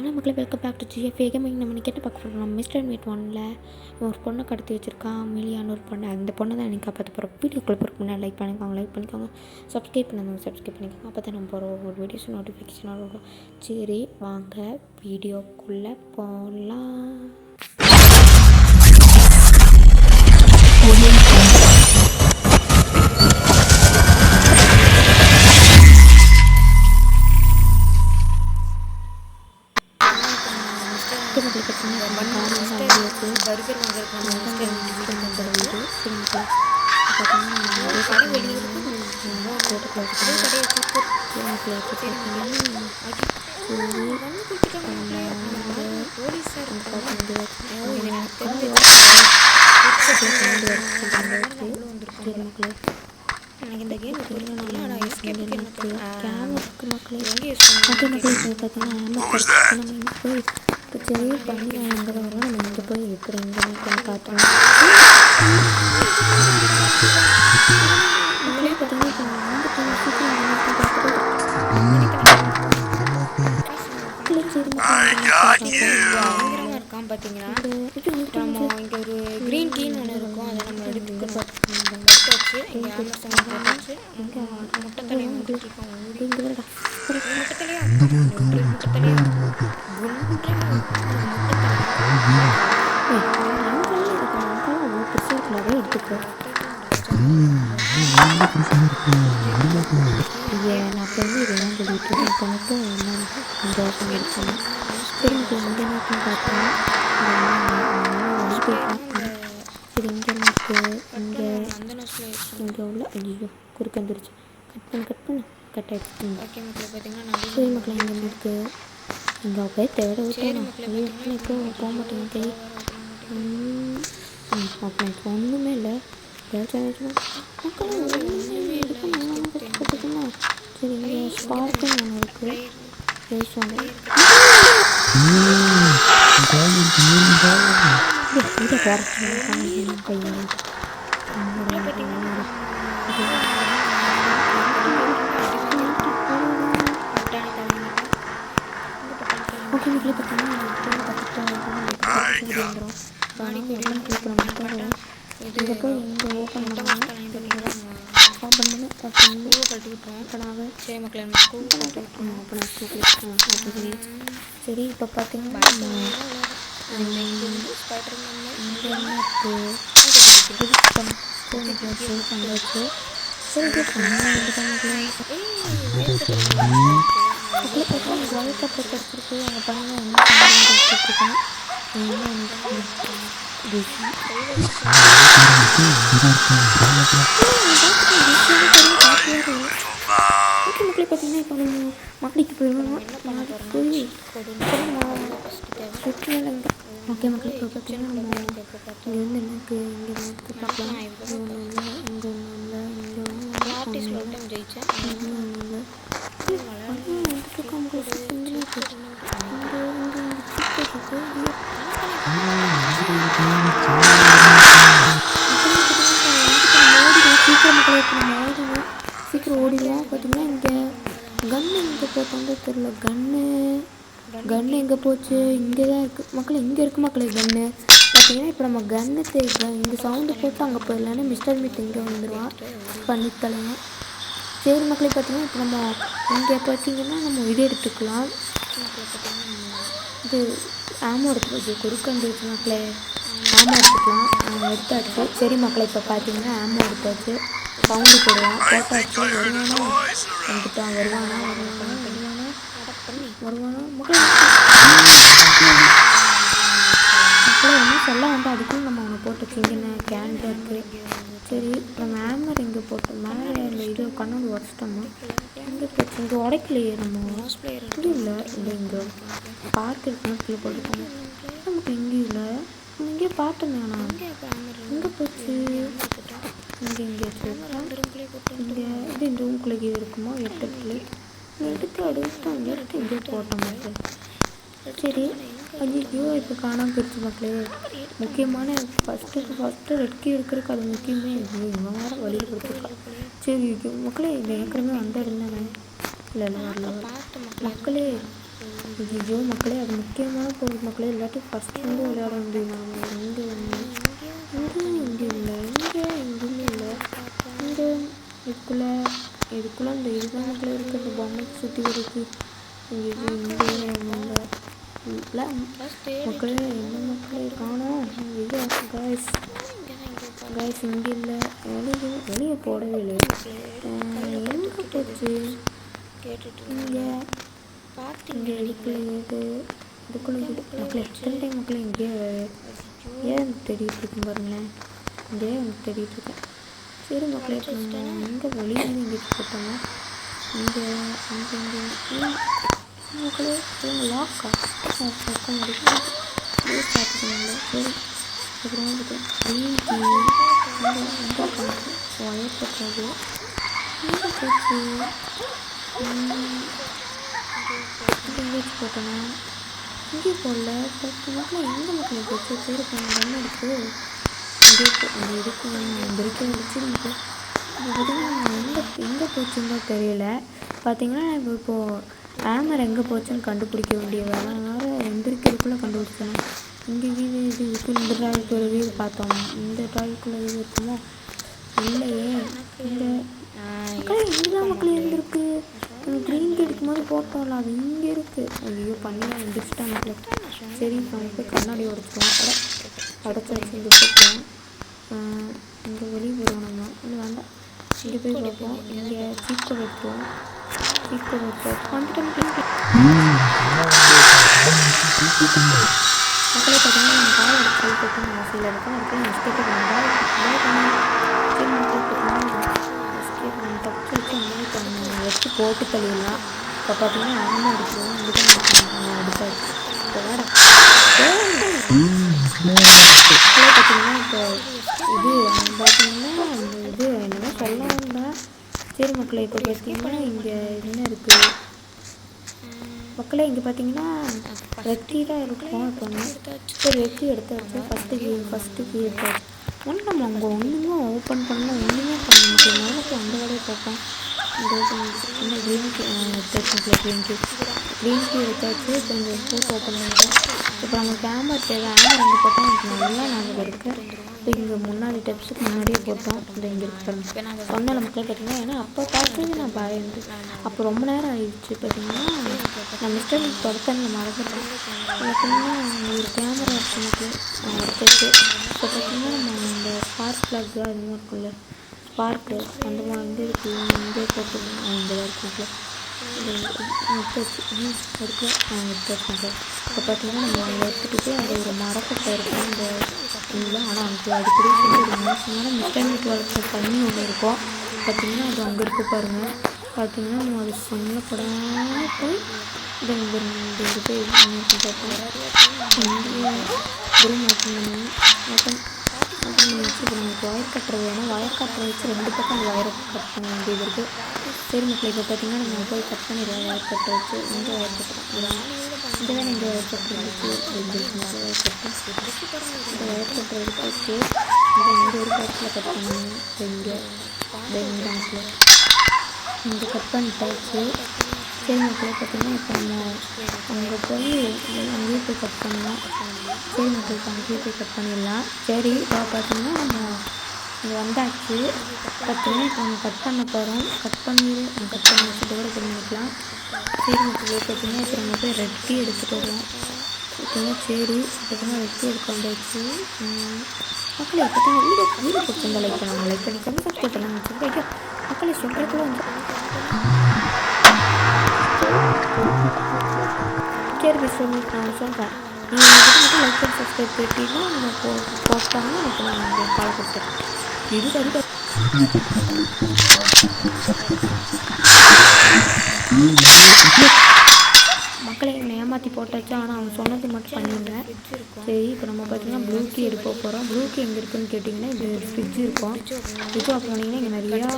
Hello மக்களே, welcome back to ஜிஎஃப்ஏ gaming. நம்ம இன்னைக்கு என்ன பார்க்க போகிறோம்? நம்ம மிஸ்டர் மீட் 1ல் ஒரு பொண்ணை கடத்தி வச்சுருக்கான், அமிலியான்னு ஒரு பொண்ணு. அந்த பொண்ணை தான் எனக்கு காப்பாற்ற போகிறோம். வீடியோக்குள்ளே போகிறதுக்கு முன்னாடி லைக் பண்ணிக்கோங்க. சப்ஸ்கிரைப் பண்ணிக்கோங்க. அப்போ தான் நம்ம போகிற ஒரு வீடியோஸ் நோட்டிஃபிகேஷனாக வரும். சரி வாங்க வீடியோக்குள்ளே போகலாம். பர்கர் வாங்குறதுக்கு எனக்கு இந்த கேம் சரி பண்ணி எங்கே வரோம், நம்ம இங்கே போய் எப்படி எங்கே பார்த்தோம். இருக்கான் பார்த்தீங்கன்னா, நம்ம இங்கே ஒரு க்ரீன் டீன்னு ஒன்று இருக்கும். அதை நம்ம எடுத்து வச்சு இங்கே ஆமர்சன் போட்டாச்சு. இங்கே முட்டைத்தலையை வந்துட்டுருக்கோம். நான் வந்து இதெல்லாம் சொல்லிட்டு எனக்கு என்ன சந்தோஷம் இருக்கணும். சரி எனக்கு எங்கே நோக்கம் பார்த்தேன். சரி இங்கே எனக்கு இங்கே உள்ள ஐயோ குறுக்க வந்துருச்சு. கட் பண்ணு கட் ஆகிடுச்சு. சரி மக்களை இங்கே இருக்குது. இங்கே போய் தேட விட்டேன். இப்போ போக மாட்டேங்க கை அப்போ எனக்கு ஒன்றுமே இல்லை. மக்கள் சரி இங்கே ஸ்பார்க்குன்னு ஒன்று இருக்குது. பேசுவாங்க இங்கே கையில் ஓகே வீட்டில் பார்த்தீங்கன்னா இதை போய் இங்கே ஓப்பன் பண்ணி சரி இப்போ பார்த்தீங்கன்னா கிடச்சிருக்கு. அவங்க பண்ண என்ன பண்ணிட்டுருக்கேன். மக்களே பார்த்தீங்கன்னா இப்போ நம்ம மக்களுக்கு போயிடுவோம். போய் ஓகே மக்களே இப்போ பார்த்தீங்கன்னா நம்ம இங்கே வந்து எனக்கு இங்கே வந்து பார்க்கலாம். இங்கே ஒன்று இல்லை சீக்கிரம் ஓடிடலாம். பார்த்தீங்கன்னா இங்கே கன்று எங்கே போட்டாங்க தெரியல. கன்று எங்கே போச்சு? இங்கே தான் இருக்குது மக்களே. இங்கே இருக்குது மக்களே கன்று. பார்த்தீங்கன்னா இப்போ நம்ம கன்று இங்கே சவுண்டு போட்டு அங்கே போயிடலான்னு மிஸ்டர் மீட் இங்கே வந்துடுவான் பண்ணித்தலாம். சரி மக்களே பார்த்தீங்கன்னா இப்போ நம்ம இங்கே பார்த்தீங்கன்னா நம்ம இது எடுத்துக்கலாம். இது ஆமோ எடுத்துக்கோ குறுக்க வந்துருச்சு மக்களே. ஆமோ எடுத்துக்கலாம். எடுத்தாச்சு. சரி மக்களே இப்போ பார்த்தீங்கன்னா ஆமோ எடுத்தாச்சு. சவுண்டு போடுவான் போட்டாச்சு. வருவானா மக்களே என்ன சொல்ல வந்து அதுக்கும் நம்ம அவனை போட்டுச்சு. இங்கே கேன்டா இருக்குது. சரி நம்ம ஹேமர் இங்கே போட்டோம். மேலே இல்லை இது கண்ணாடி உடச்சிட்டோம்மா. இங்கே போச்சு. இங்கே உடைக்கலையே நம்ம இங்கே இல்லை இங்கே பார்க் இருக்குன்னு கீழே போட்டுக்கோங்க. நமக்கு இங்கேயும் இல்லை. இங்கே பார்த்தோமே ஆனால் இங்கே போச்சு. இங்கே வச்சுருக்கோம். இங்கே இது இந்த ரூம்குள்ளே கீழே இருக்குமோ எடுத்து இங்கே போட்டோம் மக்கள். சரி ஐயோ இப்போ காணாமல் போயிடுச்சு மக்களே. முக்கியமான ஃபஸ்ட்டு ரெட்கி எடுக்கிறதுக்கு அது முக்கியமே இவன் வேறு வழியில் கொடுத்துருக்கா. சரி மக்களே இந்த ஏற்கனவே வந்த இருந்தானே இல்லை வரல மக்களே. ஐயோ மக்களே, அது முக்கியமான பொருள் மக்களே, இல்லாட்டி ஃபஸ்ட் வந்து விளையாட முடியும். நம்ம இங்கே ஒன்று இங்கே இல்லை, இங்கே இல்லை, இங்கே இதுக்குள்ளே இந்த இதுதான் மக்களே இருக்குது. இந்த பொம்மைக்கு சுற்றி வரைக்கு இது இங்கே இல்லை மக்களே. என்ன மக்களே காணோம். இது கைஸ் இங்கே இல்லை, வெளியே போடவே இல்லை. எங்கே போச்சு? இங்கே இதுக்குள்ளே மக்களே எத்தனை டைம் மக்களே இங்கே ஏன் தேடிட்டு இருக்கேன் பாருங்களேன். இங்கே தேடிட்டு இருக்கேன். சரி மக்களே, எங்கே வெளியே இங்கே போட்டோங்க. இங்கே மக்களே லாக்கா முடியும். பார்த்துக்கோங்களே. சரி அப்புறம் வந்துட்டு க்ரீன் டீ வயப்பட்டது இங்கே போச்சு. இங்கே போட்டோன்னா இங்கே போடல. மக்களே எங்கே மக்களே போச்சு? சரி என்ன இருக்குது இங்கே இருக்கு. இந்த இருக்க வச்சு நமக்கு இப்போ பார்த்திங்கன்னா எங்கே போச்சுன்னு தெரியல. பார்த்திங்கன்னா இப்போது ஹேமர் எங்கே போச்சுன்னு கண்டுபிடிக்க வேண்டிய வேலை. அதனால் எந்திரிக்கிறதுக்குள்ளே கண்டுபிடிச்சேன். இங்கே வீடு இது இருக்குது. இந்த ட்ராய்க்கு ஒரு வீடு பார்த்தோம். இந்த ட்ராய்க்குள்ளே வீடு இருக்குமோ? இல்லையே. இங்கே இங்கேதான் மக்களே இருந்திருக்கு. க்ரீன் டீ எடுக்கும் போது போட்டோம்ல, அது இங்கே இருக்குது. ஐயோ பண்ணிலாம் எந்திரிச்சிட்டா மக்களே. சரி இப்போ நம்ம போய் கண்ணாடி உடச்சிடுவோம். உடச்சி வச்சு இங்கே போட்டோம். இங்கே வெளியே போயிடுவோம். நம்ம இல்லை வேண்டாம், இங்கே போய் பார்ப்போம். இங்கே சீட் கோட் எடுத்துவோம். சீட் கோட் எடுத்து வந்துட்டு மக்களே பார்த்தீங்கன்னா நம்ம கால் எடுத்து சொல்லி போட்டு ஆசையில் இருக்கும். அதுக்கு எஸ்கேப் பண்ணால் சரி மக்கள் பார்த்தீங்கன்னா எஸ்கேப் பண்ணி தப்பு வச்சு அந்த வச்சு போட்டு தள்ளிடலாம். இப்போ பார்த்தீங்கன்னா ஆமாம் எடுத்துருவோம். இங்கே அடிச்சாச்சு. இப்போ வேறு பார்த்தீங்கன்னா இப்போ இது பார்த்தீங்கன்னா அந்த இது என்னென்னா சொல்ல வேண்டாம். சரி மக்களே இப்போ பார்த்தீங்கன்னா இங்கே என்ன இருக்குது மக்களே? இங்கே பார்த்தீங்கன்னா வெற்றி தான் இருக்கும். இப்போ சரி வெற்றி எடுத்தாச்சு. ஃபஸ்ட்டு கீ எடுத்தாச்சு. ஒன்றும் நம்ம அங்கே ஒன்றுமே ஓப்பன் பண்ணலாம், ஒன்றுமே பண்ண முடியும். நாளைக்கு அந்த வேலையை பார்ப்போம். இந்த க்ரீன் டீ எடுத்தாச்சு. க்ரீன் டீ எடுத்தாச்சு. இப்போ இந்த ஃபோட்டோ ஓப்பன் பண்ணிட்டோம். இப்போ நம்ம கேமரா தேவை. ஹேமர் எங்கே போட்டோம் எனக்கு நல்லா ஞாபகம் இருக்குது. இப்போ இங்கே முன்னாடி டெப்ஸுக்கு முன்னாடியே போட்டோம். இந்த இங்கே இருக்கிற சொன்ன மக்கள் பார்த்தீங்கன்னா ஏன்னா அப்போ பார்க்குறது நான் பயந்து அப்போ ரொம்ப நேரம் ஆயிடுச்சு. பார்த்தீங்கன்னா நான் மிஸ்டர் தொடத்தன்னு மறந்துட்டேன். பார்த்தீங்கன்னா ஒரு கேமரா எனக்கு எடுத்துச்சு. இப்போ பார்த்தீங்கன்னா நம்ம இந்த ஸ்பார்க் ப்ளக் அதுமாதிரி இருக்குல்ல, ஸ்பார்க்கு அந்த மாதிரி வந்து இருக்குது. இங்கே போட்டு இந்த இருக்குல்ல எடுத்தாச்சு இருக்கு. எடுத்தாச்சு. இப்போ பார்த்தீங்கன்னா நம்ம அங்கே எடுத்துகிட்டு அந்த ஒரு மரக்கட்டை இருக்கும். இந்த இதெல்லாம் ஆனால் அங்கே அடிக்கடி சொல்லி ஒரு மோசமான மிஸ்டர் வளர்க்குற தண்ணி ஒன்று இருக்கும். பார்த்திங்கன்னா அது அங்கே இருக்க பாருங்கள். பார்த்திங்கன்னா நம்ம அது சொன்னப்படாமல் போய் இதை இங்கே போய் பார்ப்போம். இங்கே குரும் ஓப்பன் பண்ணி வச்சு இப்போ நமக்கு வயர் கட்டுறது வேணும். வயர் கட்டுற வச்சு 2 பக்கம் அந்த வயரை கட் பண்ண வேண்டியது இருக்குது. சரி மக்கள் இப்போ பார்த்திங்கன்னா நம்ம போய் கட் பண்ணிடுவோம். வயர் கட்டை வச்சு இங்கே வயர் கட்டுறோம். இங்கே தான் இங்கே வயர் கட்டுற வச்சு வயர் கட்டு இந்த வயர் கட்டுறதுக்கு வச்சு இங்கே ஒரு பாட்டில் கட் பண்ணணும். இங்கே இங்கே கட் பண்ணிட்டாச்சு. சரி மக்களே பார்த்திங்கன்னா இப்போ நம்ம அங்கே போய் அங்கேயே போய் கட் பண்ணலாம். சரி மக்களுக்கு அங்கேயே போய் கட் பண்ணிடலாம். சரி இப்போ பார்த்திங்கன்னா நம்ம இங்கே வந்தாச்சு. பார்த்திங்கன்னா இப்போ நம்ம கட் பண்ண போகிறோம். கட் பண்ணி வச்சுட்டு கூட பண்ணிக்கலாம். சரி மக்களே பார்த்திங்கன்னா இப்போ நம்ம போய் ரெட் டீ எடுத்துகிட்டு வருவோம். பார்த்தீங்கன்னா சரி பார்த்தீங்கன்னா ரெட் டீ எடுக்க வந்தாச்சு. மக்களே பார்த்தீங்கன்னா வீடியோ பிடிச்சிருந்தா லைக் பண்ணுவாங்க. லைக் பண்ணி சப்ஸ்கிரைப் பண்ணாங்க வச்சுருக்கேன். மக்களே சொல்கிறதுக்குள்ள வந்து சரி நான் சொல்கிறேன். நீங்கள் மட்டும் லைக் பண்ணி சப்ஸ்கிரைப் பண்ணிட்டீங்கன்னா நம்ம போட்டாங்கன்னா எனக்கு நான் கால் கொடுத்துருக்கேன். இது மக்களை என்னை ஏமாற்றி போட்டாச்சு. ஆனால் அவங்க சொன்னது மட்டும் பண்ணியிருந்தேன். சரி இப்போ நம்ம பார்த்தீங்கன்னா ப்ளூ கீ எடுக்க போகிறோம். ப்ளூ கீ எங்கே இருக்குதுன்னு கேட்டிங்கன்னா இது ஃப்ரிட்ஜ் இருக்கும். ஃப்ரிட்ஜ் ஆஃப் பண்ணிங்கன்னா இங்கே நிறையா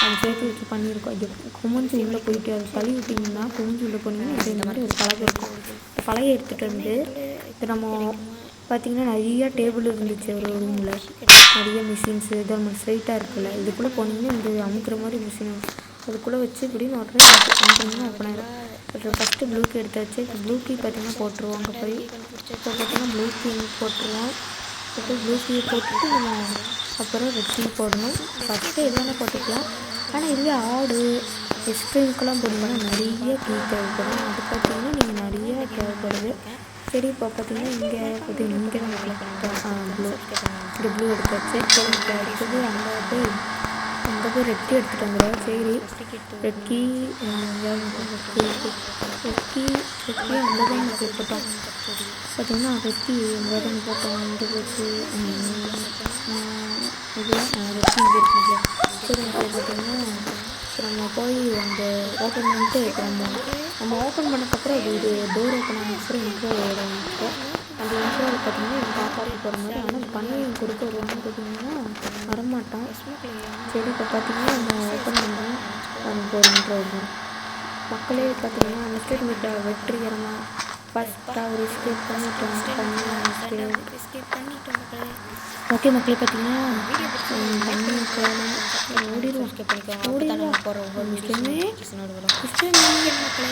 அது சேர்த்து வச்சு பண்ணியிருக்கோம். இது குமிஞ்சு உள்ளே போயிட்டு அது தள்ளி விட்டிங்கன்னா குமிஞ்சு உள்ளே போனீங்கன்னா இது இந்த மாதிரி ஒரு பலகை இருக்கும். இந்த பலகை எடுத்துகிட்டு வந்து இப்போ நம்ம பார்த்திங்கன்னா நிறையா டேபிள் இருந்துச்சு ஒரு ரூமில். நிறைய மிஷின்ஸு இது நம்ம ஸ்ட்ரைட்டாக இருக்குல்ல, இதுக்குள்ளே போனீங்கன்னா இந்த அமுக்கிற மாதிரி மிஷின் அதுக்குள்ளே வச்சு இப்படின்னு உடனே ஓப்பன் ஆகிடும். ஃபஸ்ட்டு ப்ளூ கீ எடுத்தாச்சு. இப்போ ப்ளூ கீ பார்த்திங்கன்னா போட்டுருவோம். அங்கே போய் இப்போ பார்த்திங்கன்னா ப்ளூ கீ போட்டுருவோம். இப்போ ப்ளூ கீயை போட்டுட்டு நம்ம அப்புறம் ரெட் கீ போடணும். ஃபஸ்ட்டு எதுனா போட்டுக்கலாம். ஆனால் இதுவே ஆடு எக்ஸ்ட்ரீமுக்கெல்லாம் போட்டிங்கன்னா நிறைய கீ தேவைப்படும். அது பார்த்திங்கன்னா நீங்கள் நிறைய தேவைப்படுது. சரி இப்போ பார்த்திங்கன்னா இங்கே தான் ப்ளூ இந்த ப்ளூ எடுத்தாச்சு. இப்போ அடுத்தது அங்கே போய் ரெட் கீ எடுத்துகிட்டு வந்துடுவோம். சரி ரெட் கீ அங்கே தான் நம்ம போட்டோம். பார்த்திங்கன்னா ரெட் கீ அங்கே தான் போட்டோம். இங்கே போச்சு இதில் ரெட் கீ இங்கே இருக்குங்க. சரி இப்போ பார்த்திங்கன்னா நம்ம போய் அந்த ஓப்பன் பண்ணிட்டு நம்ம ஓப்பன் பண்ணக்கப்புறம் இது டோர் ஓப்பன் ஆனதுக்கப்புறம் இன்ட்ரோவோட இருக்கும். அந்த இன்ட்ரோவில் பார்த்திங்கன்னா எங்கள் பாப்பாவுக்கு போகிற மாதிரி. ஆனால் பணம் கொடுக்க வருவான்னு பார்த்தீங்கன்னா வரமாட்டான். சரி இப்போ பார்த்திங்கன்னா நம்ம ஓப்பன் பண்ணுறோம். நமக்கு ஒரு இன்ட்ரோ வரும். மக்களே பார்த்திங்கன்னா மிஸ்டேக் வெற்றிகரமாக ஃபஸ்ட்டாக ஒரு எஸ்கேப் பண்ணிட்டோம். ஓகே மக்களே பார்த்திங்கன்னா ஓடிடுவோம். போகிற ஒவ்வொரு வீடியோஸுமே மக்களே